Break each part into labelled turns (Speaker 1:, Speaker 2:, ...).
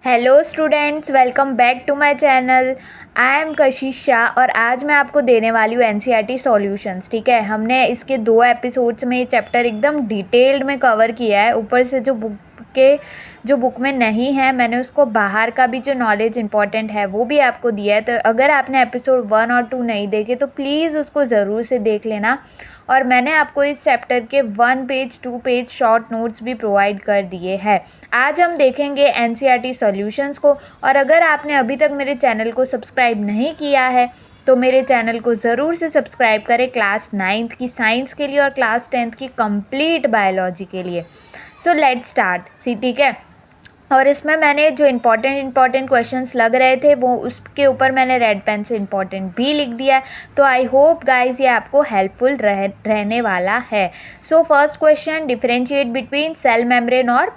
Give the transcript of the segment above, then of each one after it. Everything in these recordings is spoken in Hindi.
Speaker 1: Hello students, welcome back to my channel. I am Kashish Shah और आज मैं आपको देने वाली हूँ एनसीईआरटी सॉल्यूशंस। ठीक है, हमने इसके 2 एपिसोड्स में ये चैप्टर एकदम डिटेल्ड में कवर किया है। ऊपर से जो बुक में नहीं है, मैंने उसको बाहर का भी जो नॉलेज इंपॉर्टेंट है वो भी आपको दिया है। तो अगर आपने एपिसोड 1 और 2 नहीं देखे तो प्लीज़ उसको ज़रूर से देख लेना। और मैंने आपको इस चैप्टर के 1 पेज 2 पेज शॉर्ट नोट्स भी प्रोवाइड कर दिए हैं। आज हम देखेंगे एनसीईआरटी सॉल्यूशंस को। और अगर आपने अभी तक मेरे चैनल को सब्सक्राइब नहीं किया है तो मेरे चैनल को ज़रूर से सब्सक्राइब करें क्लास 9th की साइंस के लिए और क्लास 10th की कंप्लीट बायोलॉजी के लिए। सो लेट्स स्टार्ट ठीक है। और इसमें मैंने जो इम्पॉर्टेंट क्वेश्चंस लग रहे थे वो उसके ऊपर मैंने रेड पेन से इम्पॉर्टेंट भी लिख दिया। तो आई होप गाइस ये आपको हेल्पफुल रहने वाला है। So first question, differentiate between cell membrane और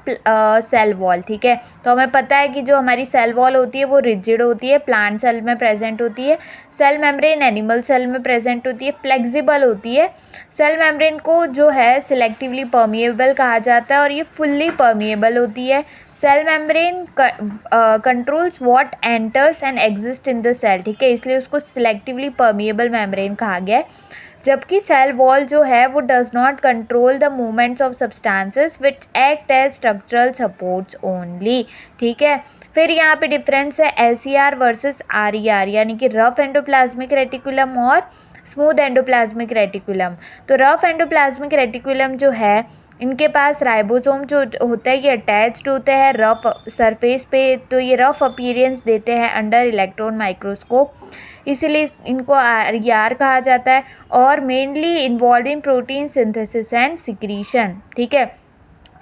Speaker 1: सेल वॉल। ठीक है, तो हमें पता है कि जो हमारी सेल वॉल होती है वो रिजिड होती है, प्लांट सेल में प्रेजेंट होती है। सेल मेम्ब्रेन एनिमल सेल में प्रेजेंट होती है, फ्लेक्सिबल होती है। सेल मेम्ब्रेन को जो है सिलेक्टिवली परमिएबल कहा जाता है और ये फुल्ली परमिएबल होती है। Cell membrane controls what enters and exist in the cell. ठीक है, इसलिए उसको सिलेक्टिवली परमिएबल मेम्ब्रेन कहा गया है। जबकि सेल वॉल जो है वो does not control the movements of substances which act as structural supports only. ठीक है, फिर यहाँ पे डिफरेंस है एसईआर वर्सेस आरईआर, यानी कि रफ एंडोप्लाज्मिक रेटिकुलम और स्मूथ एंडोप्लाज्मिक रेटिकुलम। तो रफ एंडोप्लाज्मिक रेटिकुलम जो है इनके पास राइबोसोम जो होता है ये अटैच्ड होते हैं रफ सरफेस पे, तो ये रफ अपीयरेंस देते हैं अंडर इलेक्ट्रॉन माइक्रोस्कोप, इसीलिए इनको आरईआर कहा जाता है। और mainly involve in protein synthesis and secretion. ठीक है,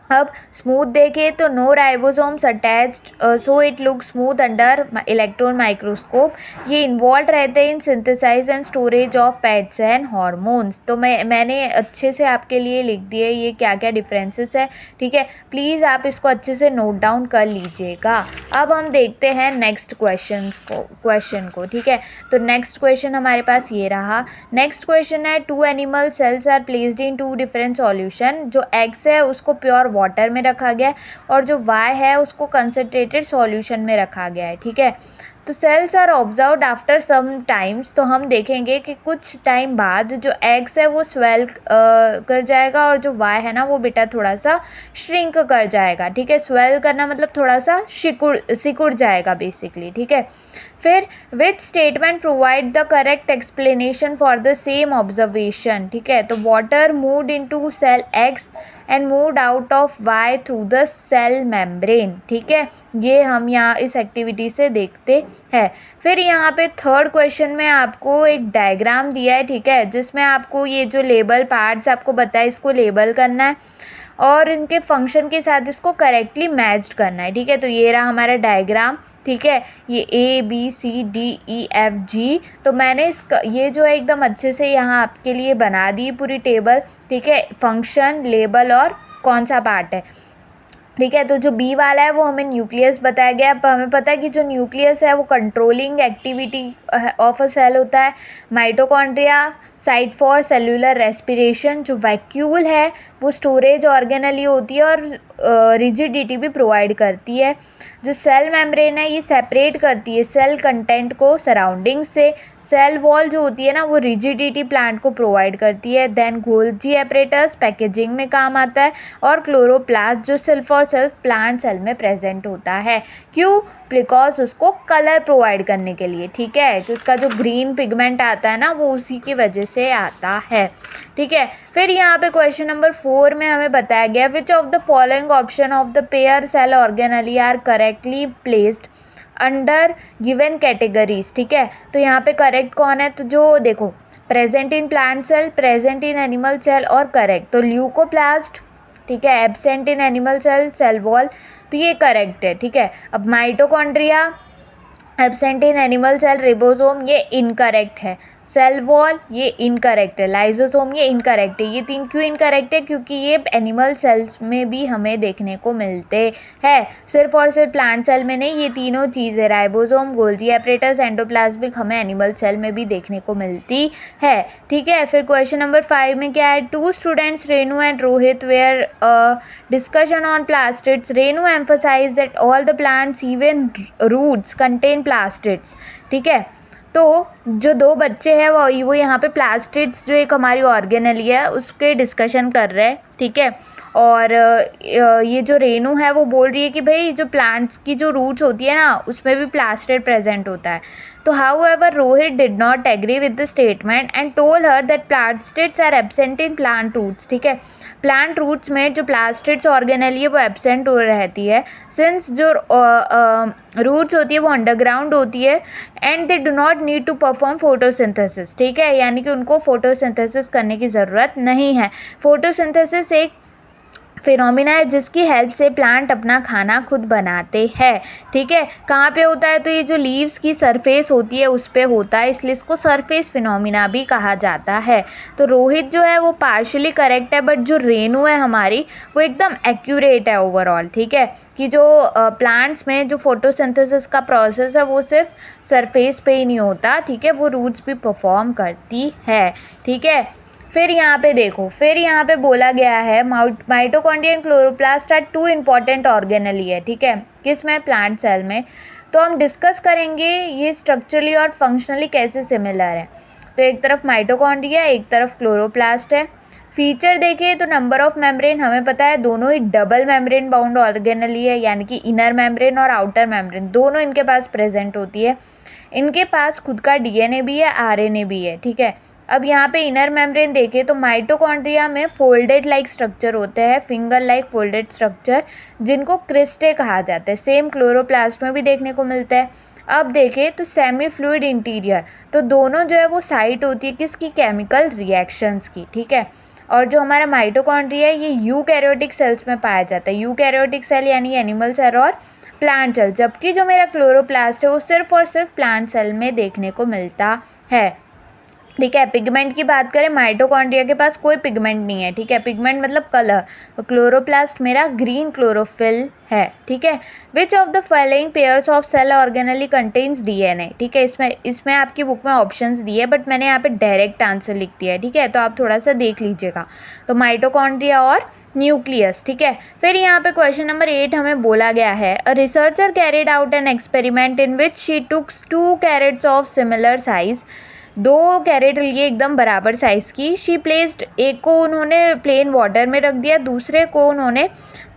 Speaker 1: अब स्मूथ देखें तो no ribosomes attached so it look smooth under electron microscope. ये इन्वॉल्व रहते हैं in synthesize and storage of fats and hormones. तो मैंने अच्छे से आपके लिए लिख दिए ये क्या क्या डिफरेंसेस है। ठीक है, प्लीज़ आप इसको अच्छे से नोट डाउन कर लीजिएगा। अब हम देखते हैं नेक्स्ट क्वेश्चन को। ठीक है, तो नेक्स्ट क्वेश्चन हमारे पास ये रहा। नेक्स्ट क्वेश्चन है, 2 animal cells are placed in 2 different solution. जो एक्स है उसको प्योर वाटर में रखा गया है और जो वाई है उसको कंसनट्रेटेड सॉल्यूशन में रखा गया है। ठीक है, तो cells are observed after some times. तो हम देखेंगे कि कुछ टाइम बाद जो एग्स है वो स्वेल कर जाएगा और जो वाई है ना वो बेटा थोड़ा सा श्रिंक कर जाएगा। ठीक है, स्वेल करना मतलब थोड़ा सा सिकुड़ जाएगा बेसिकली। ठीक है, फिर which statement provide the correct explanation for the same observation. ठीक है, तो water moved into cell X and moved out of Y through the cell membrane. ठीक है, ये हम यहाँ इस एक्टिविटी से देखते हैं। फिर यहाँ पे थर्ड क्वेश्चन में आपको एक डायग्राम दिया है। ठीक है, जिसमें आपको ये जो लेबल पार्ट्स आपको बताया इसको लेबल करना है और इनके फंक्शन के साथ इसको करेक्टली मैच्ड करना है। ठीक है, तो ये रहा हमारा डायग्राम। ठीक है, ये ABCDEFG। तो मैंने ये जो है एकदम अच्छे से यहाँ आपके लिए बना दी पूरी टेबल। ठीक है, फंक्शन, लेबल और कौन सा पार्ट है। ठीक है, तो जो बी वाला है वो हमें न्यूक्लियस बताया गया। अब हमें पता है कि जो न्यूक्लियस है वो controlling activity of a cell होता है। Mitochondria site for cellular respiration. जो वैक्यूल है वो स्टोरेज ऑर्गेनली होती है और रिजिडिटी भी प्रोवाइड करती है। जो सेल मेम्ब्रेन है ये सेपरेट करती है सेल कंटेंट को सराउंडिंग से। सेल वॉल जो होती है ना वो रिजिडिटी प्लांट को प्रोवाइड करती है। देन गोल्जी एपरेटस पैकेजिंग में काम आता है और क्लोरोप्लास्ट जो सिर्फ और सिर्फ प्लांट सेल में प्रेजेंट होता है। क्यों? बिकॉज उसको कलर प्रोवाइड करने के लिए। ठीक है, तो उसका जो ग्रीन पिगमेंट आता है ना वो उसी की वजह से आता है। ठीक है, फिर यहाँ पे क्वेश्चन नंबर 4 में हमें बताया गया which of the following option of the pair cell organelle are correctly placed under given categories. ठीक है, तो यहाँ पे करेक्ट कौन है? तो जो देखो, present in plant cell, present in animal cell और करेक्ट। तो ल्यूकोप्लास्ट, ठीक है, absent in animal cell, cell wall, तो ये करेक्ट है। ठीक है, अब mitochondria absent in animal cell, ribosome ये इनकरेक्ट है, सेल वॉल ये इनकरेक्ट है, लाइजोसोम ये इनकरेक्ट है। ये तीन क्यों इनकरेक्ट है? क्योंकि ये एनिमल सेल्स में भी हमें देखने को मिलते हैं, सिर्फ और सिर्फ प्लांट सेल में नहीं। ये तीनों चीज़ें राइबोसोम, गोल्जी एपरेटस, एंडोप्लाज्मिक हमें एनिमल सेल में भी देखने को मिलती है। ठीक है, फिर क्वेश्चन नंबर 5 में क्या है? 2 students Renu and Rohit were discussion on plastids. Renu emphasise that all the plants even roots contain plastids. ठीक है, तो जो दो बच्चे हैं वो यहाँ पे प्लास्टिड्स जो एक हमारी ऑर्गेनेली है उसके डिस्कशन कर रहे हैं। ठीक है, और ये जो रेनू है वो बोल रही है कि भाई जो प्लांट्स की जो रूट्स होती है ना उसमें भी प्लास्टिड प्रेजेंट होता है। तो however Rohit did not agree with the statement and told her that plastids are absent in plant roots. ठीक है, प्लांट रूट्स में जो प्लास्टिड्स ऑर्गेनेली है वो एब्सेंट हो रहती है, सिंस जो रूट्स होती है वो अंडरग्राउंड होती है and they do not need to perform photosynthesis. ठीक है, यानी कि उनको फोटोसिंथेसिस करने की ज़रूरत नहीं है। फोटोसिंथेसिस एक फिनोमिना है जिसकी हेल्प से प्लांट अपना खाना खुद बनाते हैं। ठीक है, कहाँ पे होता है? तो ये जो लीव्स की सरफेस होती है उस पे होता है, इसलिए इसको सरफेस फिनोमिना भी कहा जाता है। तो रोहित जो है वो पार्शियली करेक्ट है, बट जो रेनू है हमारी वो एकदम एक्यूरेट है ओवरऑल। ठीक है, कि जो प्लांट्स में जो फोटोसिंथेसिस का प्रोसेस है वो सिर्फ सरफेस पे ही नहीं होता। ठीक है, वो रूट्स भी परफॉर्म करती है। ठीक है, फिर यहाँ पे देखो, फिर यहाँ पे बोला गया है mitochondria and chloroplast are 2 important organelle है। ठीक है, किस में? प्लांट सेल में। तो हम डिस्कस करेंगे ये स्ट्रक्चरली और फंक्शनली कैसे सिमिलर है। तो एक तरफ माइटोकॉन्ड्रिया, एक तरफ क्लोरोप्लास्ट है। फीचर देखें तो नंबर ऑफ मेम्ब्रेन हमें पता है दोनों ही डबल मेम्ब्रेन बाउंड ऑर्गेनेली है, यानी कि इनर मेम्ब्रेन और आउटर मेम्ब्रेन दोनों इनके पास प्रेजेंट होती है। इनके पास खुद का डीएनए भी है, आरएनए भी है। ठीक है, अब यहाँ पे इनर मेम्ब्रेन देखें तो माइटोकॉन्ड्रिया में फोल्डेड लाइक स्ट्रक्चर होते हैं, फिंगर लाइक फोल्डेड स्ट्रक्चर, जिनको क्रिस्टे कहा जाता है। सेम क्लोरोप्लास्ट में भी देखने को मिलता है। अब देखें तो सेमी फ्लूइड इंटीरियर, तो दोनों जो है वो साइट होती है किसकी? केमिकल रिएक्शंस की। ठीक है, और जो हमारा माइटोकॉन्ड्रिया है ये यूकैरियोटिक सेल्स में पाया जाता है। यूकैरियोटिक सेल यानी एनिमल सेल और प्लांट सेल, जबकि जो मेरा क्लोरोप्लास्ट है वो सिर्फ और सिर्फ प्लांट सेल में देखने को मिलता है। ठीक है, पिगमेंट की बात करें, माइटोकॉन्ड्रिया के पास कोई पिगमेंट नहीं है। ठीक है, पिगमेंट मतलब कलर, और क्लोरोप्लास्ट मेरा ग्रीन क्लोरोफिल है। ठीक है, which of the following pairs of cell organelle contains DNA. ठीक है, इसमें आपकी बुक में ऑप्शंस दिए बट मैंने यहाँ पे डायरेक्ट आंसर लिख दिया है। ठीक है, तो आप थोड़ा सा देख लीजिएगा। तो माइटोकॉन्ड्रिया और न्यूक्लियस। ठीक है, फिर यहाँ पे क्वेश्चन नंबर 8 हमें बोला गया है a researcher carried out an experiment in which she tooks 2 carrots of similar size, 2 carrot लिए एकदम बराबर साइज़ की। शी प्लेस्ड, एक को उन्होंने प्लेन वाटर में रख दिया, दूसरे को उन्होंने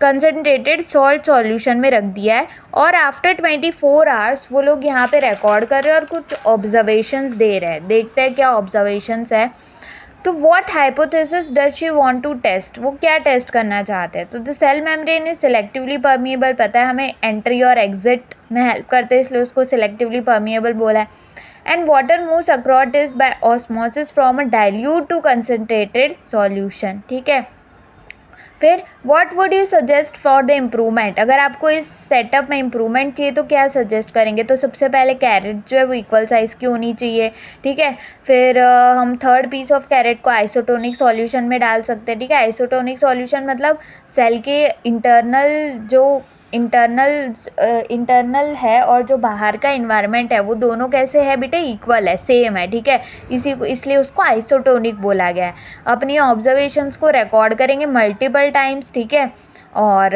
Speaker 1: कंसनट्रेटेड सॉल्ट सॉल्यूशन में रख दिया है, और आफ्टर 24 आवर्स वो लोग यहाँ पे रिकॉर्ड कर रहे हैं और कुछ ऑब्जर्वेशंस दे रहे हैं। देखते हैं क्या ऑब्जर्वेशंस है। तो what hypothesis does she want to test, वो क्या टेस्ट करना चाहते हैं? तो the cell membrane is selectively permeable, पता है हमें एंट्री और एग्जिट में हेल्प करते हैं इसलिए उसको सिलेक्टिवली परमिएबल बोला है। And water moves across it by osmosis from a dilute to concentrated solution। ठीक है, फिर what would you suggest for the improvement, अगर आपको इस सेटअप में इम्प्रूवमेंट चाहिए तो क्या सजेस्ट करेंगे? तो सबसे पहले कैरेट जो है वो इक्वल साइज़ की होनी चाहिए। ठीक है, फिर हम थर्ड पीस ऑफ कैरेट को आइसोटोनिक सॉल्यूशन में डाल सकते हैं। ठीक है, आइसोटोनिक सॉल्यूशन मतलब सेल के इंटरनल है और जो बाहर का इन्वायरमेंट है वो दोनों कैसे है बेटे? इक्वल है, सेम है। ठीक है, इसलिए उसको आइसोटोनिक बोला गया है। अपनी ऑब्जर्वेशंस को रिकॉर्ड करेंगे मल्टीपल टाइम्स। ठीक है, और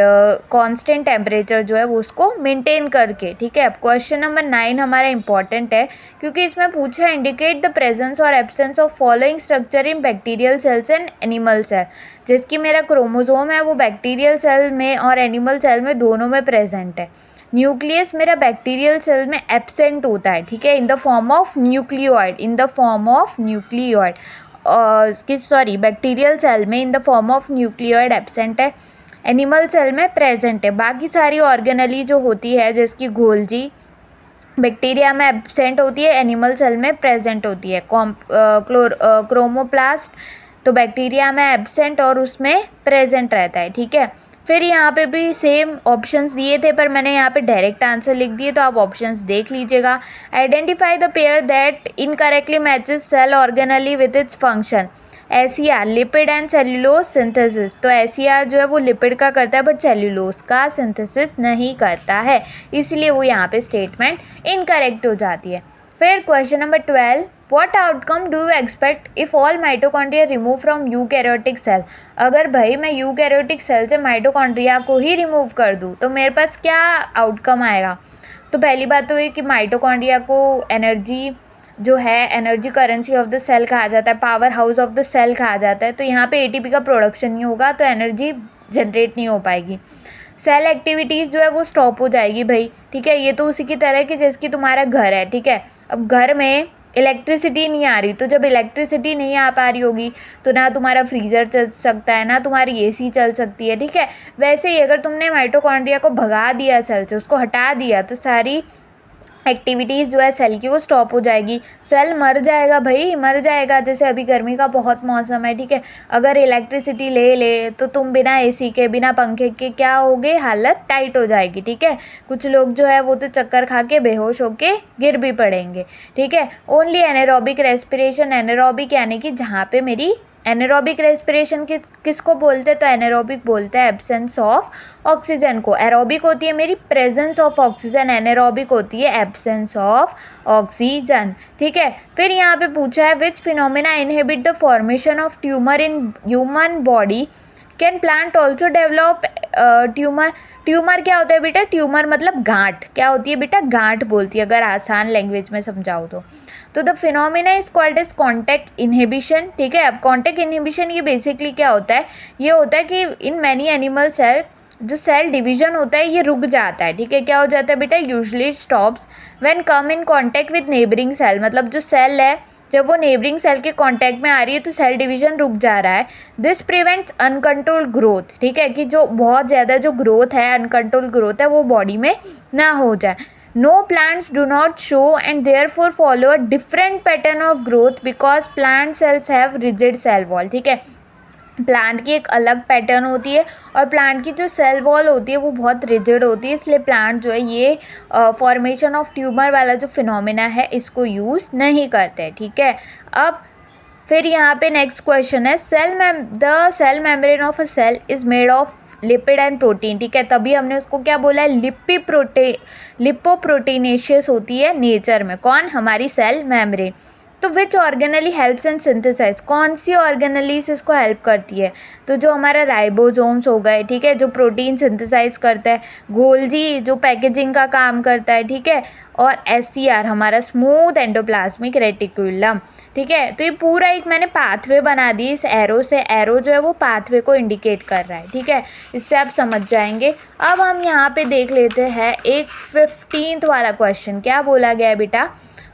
Speaker 1: कांस्टेंट टेम्परेचर जो है वो उसको मेंटेन करके। ठीक है, अब क्वेश्चन नंबर 9 हमारा इंपॉर्टेंट है क्योंकि इसमें पूछा इंडिकेट द प्रेजेंस और absence of following structure in bacterial cells and animal cell. जिसकी मेरा क्रोमोसोम है वो बैक्टीरियल सेल में और एनिमल सेल में दोनों में प्रेजेंट है। न्यूक्लियस मेरा बैक्टीरियल सेल में एब्सेंट होता है। ठीक है, in the form of nucleoid, bacterial cell में in the form of nucleoid absent है, एनिमल सेल में प्रेजेंट है। बाकी सारी ऑर्गेनली जो होती है जिसकी गोल्जी बैक्टीरिया में एब्सेंट होती है, एनिमल सेल में प्रेजेंट होती है। क्रोमोप्लास्ट तो बैक्टीरिया में एब्सेंट और उसमें प्रेजेंट रहता है। ठीक है, फिर यहाँ पे भी सेम ऑप्शंस दिए थे पर मैंने यहाँ पे डायरेक्ट आंसर लिख दिए, तो आप ऑप्शंस देख लीजिएगा। Identify the pair that incorrectly matches cell organelle with its function. SER lipid and cellulose synthesis, तो SER जो है वो लिपिड का करता है बट सेल्यूलोज का सिंथेसिस नहीं करता है, इसलिए वो यहाँ पे स्टेटमेंट इनकरेक्ट हो जाती है। फिर question number 12, what outcome do you expect if all mitochondria remove from eukaryotic cell. अगर भाई मैं यूकैरियोटिक सेल से माइटोकॉन्ड्रिया को ही रिमूव कर दूँ तो मेरे पास क्या आउटकम आएगा। तो पहली बात तो ये कि माइटोकॉन्ड्रिया को एनर्जी जो है energy currency of the cell कहा जाता है, power house of the cell कहा जाता है। तो यहाँ पे ATP का प्रोडक्शन नहीं होगा तो एनर्जी जनरेट नहीं हो पाएगी, सेल एक्टिविटीज़ जो है वो स्टॉप हो जाएगी भाई, ठीक है। ये तो उसी की तरह है कि जैसे कि तुम्हारा घर है, ठीक है। अब घर में इलेक्ट्रिसिटी नहीं आ रही, तो जब इलेक्ट्रिसिटी नहीं आ पा रही होगी तो ना तुम्हारा फ्रीज़र चल सकता है, ना तुम्हारी AC चल सकती है, ठीक है। वैसे ही अगर तुमने माइटोकॉन्ड्रिया को भगा दिया सेल से, उसको हटा दिया, तो सारी एक्टिविटीज़ जो है सेल की वो स्टॉप हो जाएगी, सेल मर जाएगा भाई, मर जाएगा। जैसे अभी गर्मी का बहुत मौसम है, ठीक है, अगर इलेक्ट्रिसिटी ले तो तुम बिना AC के बिना पंखे के क्या होगे, हालत टाइट हो जाएगी, ठीक है। कुछ लोग जो है वो तो चक्कर खा के बेहोश होके गिर भी पड़ेंगे, ठीक है। ओनली एनारोबिक रेस्पिरेशन, एनारोबिक यानी कि जहाँ पे मेरी एनारोबिक रेस्पिरेशन किसको बोलते हैं, तो एनारोबिक बोलते हैं एब्सेंस ऑफ ऑक्सीजन को। एरोबिक होती है मेरी प्रेजेंस ऑफ ऑक्सीजन, एनारोबिक होती है एब्सेंस ऑफ ऑक्सीजन, ठीक है। फिर यहाँ पे पूछा है which phenomena inhibit the formation of tumour in human body, can plant also develop tumour. Tumour क्या होता है बेटा, ट्यूमर मतलब गांठ, क्या होती है बेटा, गांठ बोलती है अगर आसान लैंग्वेज में समझाओ तो the phenomena is called as contact inhibition, ठीक है। अब कॉन्टैक्ट इनहिबिशन ये बेसिकली क्या होता है, ये होता है कि इन मैनी एनिमल सेल जो सेल डिवीजन होता है ये रुक जाता है, ठीक है। क्या हो जाता है बेटा, usually stops when come in contact with neighbouring cell, मतलब जो सेल है जब वो नेबरिंग सेल के कांटेक्ट में आ रही है तो सेल डिवीजन रुक जा रहा है। दिस प्रिवेंट्स अनकंट्रोल्ड ग्रोथ, ठीक है, कि जो बहुत ज़्यादा जो ग्रोथ है, अनकंट्रोल्ड ग्रोथ है, वो बॉडी में ना हो जाए। No plants do not show and therefore follow a different pattern of growth because plant cells have rigid cell wall, ठीक है। प्लांट की एक अलग पैटर्न होती है और प्लांट की जो सेल वॉल होती है वो बहुत रिजिड होती है, इसलिए प्लांट जो है ये फॉर्मेशन ऑफ ट्यूमर वाला जो फिनोमिना है इसको यूज़ नहीं करते, ठीक है। अब फिर यहाँ पे नेक्स्ट क्वेश्चन है the cell membrane of a cell is made of lipid and protein, ठीक है। तभी हमने उसको क्या बोला है, लिपोप्रोटीनेशियस होती है नेचर में, कौन, हमारी सेल मेम्ब्रेन। तो विच ऑर्गेनली हेल्प्स इन सिंथेसाइज, कौन सी ऑर्गेनलीज इसको हेल्प करती है, तो जो हमारा राइबोसोम्स हो गए, ठीक है, जो प्रोटीन सिंथेसाइज करता है, गोल्जी जो पैकेजिंग का काम करता है, ठीक है, और SCR हमारा स्मूथ एंडोप्लाज्मिक रेटिकुलम, ठीक है। तो ये पूरा एक मैंने पाथवे बना दी इस एरो से, एरो जो है वो पाथवे को इंडिकेट कर रहा है, ठीक है, इससे आप समझ जाएंगे। अब हम यहाँ पे देख लेते हैं एक 15th वाला क्वेश्चन, क्या बोला गया है बेटा,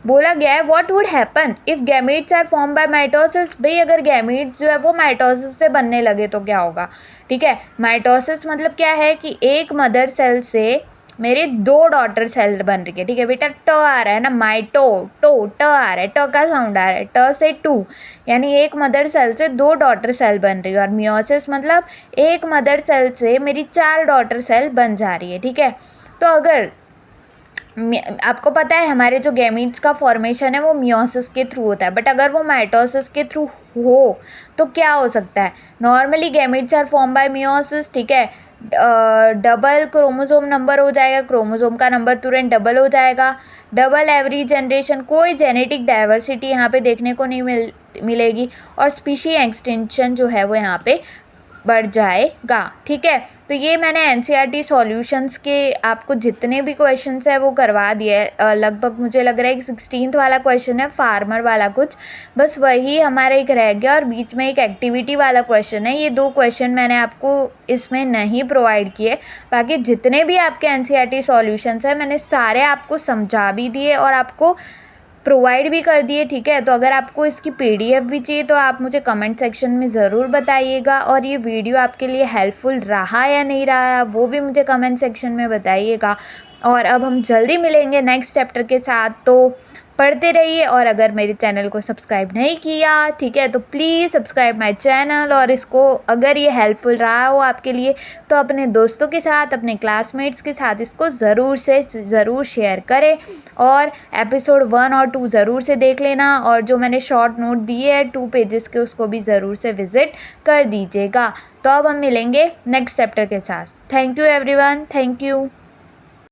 Speaker 1: बोला गया है what would happen if gametes are form by mitosis. भाई अगर गैमीट्स जो है वो माइटोसिस से बनने लगे तो क्या होगा, ठीक है। माइटोसिस मतलब क्या है कि एक मदर सेल से मेरे 2 डॉटर सेल बन रही है, ठीक है बेटा, ट आ रहा है ना, माइटो टो ट आ रहा है, ट का साउंड आ रहा है, ट से 2, यानी एक मदर सेल से 2 डॉटर सेल बन रही है। और मियोसिस मतलब एक मदर सेल से मेरी 4 डॉटर सेल बन जा रही है, ठीक है। तो अगर आपको पता है हमारे जो गैमीट्स का फॉर्मेशन है वो मियोसिस के थ्रू होता है, बट अगर वो माइटोसिस के थ्रू हो तो क्या हो सकता है, normally gametes are form by meiosis, ठीक है। डबल क्रोमोसोम नंबर हो जाएगा, क्रोमोसोम का नंबर तुरंत डबल हो जाएगा, डबल एवरी जनरेशन, कोई जेनेटिक डाइवर्सिटी यहाँ पे देखने को नहीं मिलेगी, और स्पीशी एक्सटेंशन जो है वो यहाँ पे बढ़ जाएगा, ठीक है। तो ये मैंने NCERT सॉल्यूशंस के आपको जितने भी क्वेश्चंस है वो करवा दिए, लगभग मुझे लग रहा है कि 16th वाला क्वेश्चन है फार्मर वाला कुछ, बस वही हमारा एक रह गया, और बीच में एक एक्टिविटी वाला क्वेश्चन है। ये 2 क्वेश्चन मैंने आपको इसमें नहीं प्रोवाइड किए, बाकी जितने भी आपके NCERT सॉल्यूशंस हैं मैंने सारे आपको समझा भी दिए और आपको प्रोवाइड भी कर दिए, ठीक है। तो अगर आपको इसकी PDF भी चाहिए तो आप मुझे कमेंट सेक्शन में ज़रूर बताइएगा, और ये वीडियो आपके लिए हेल्पफुल रहा या नहीं रहा वो भी मुझे कमेंट सेक्शन में बताइएगा। और अब हम जल्दी मिलेंगे नेक्स्ट चैप्टर के साथ, तो पढ़ते रहिए। और अगर मेरे चैनल को सब्सक्राइब नहीं किया, ठीक है, तो प्लीज़ सब्सक्राइब माय चैनल। और इसको अगर ये हेल्पफुल रहा हो आपके लिए तो अपने दोस्तों के साथ, अपने क्लासमेट्स के साथ इसको ज़रूर से ज़रूर शेयर करें। और एपिसोड 1 और 2 ज़रूर से देख लेना। और जो मैंने शॉर्ट नोट दिए हैं 2 पेजेस के, उसको भी ज़रूर से विज़िट कर दीजिएगा। तो अब हम मिलेंगे नेक्स्ट चैप्टर के साथ। Thank you everyone, thank you.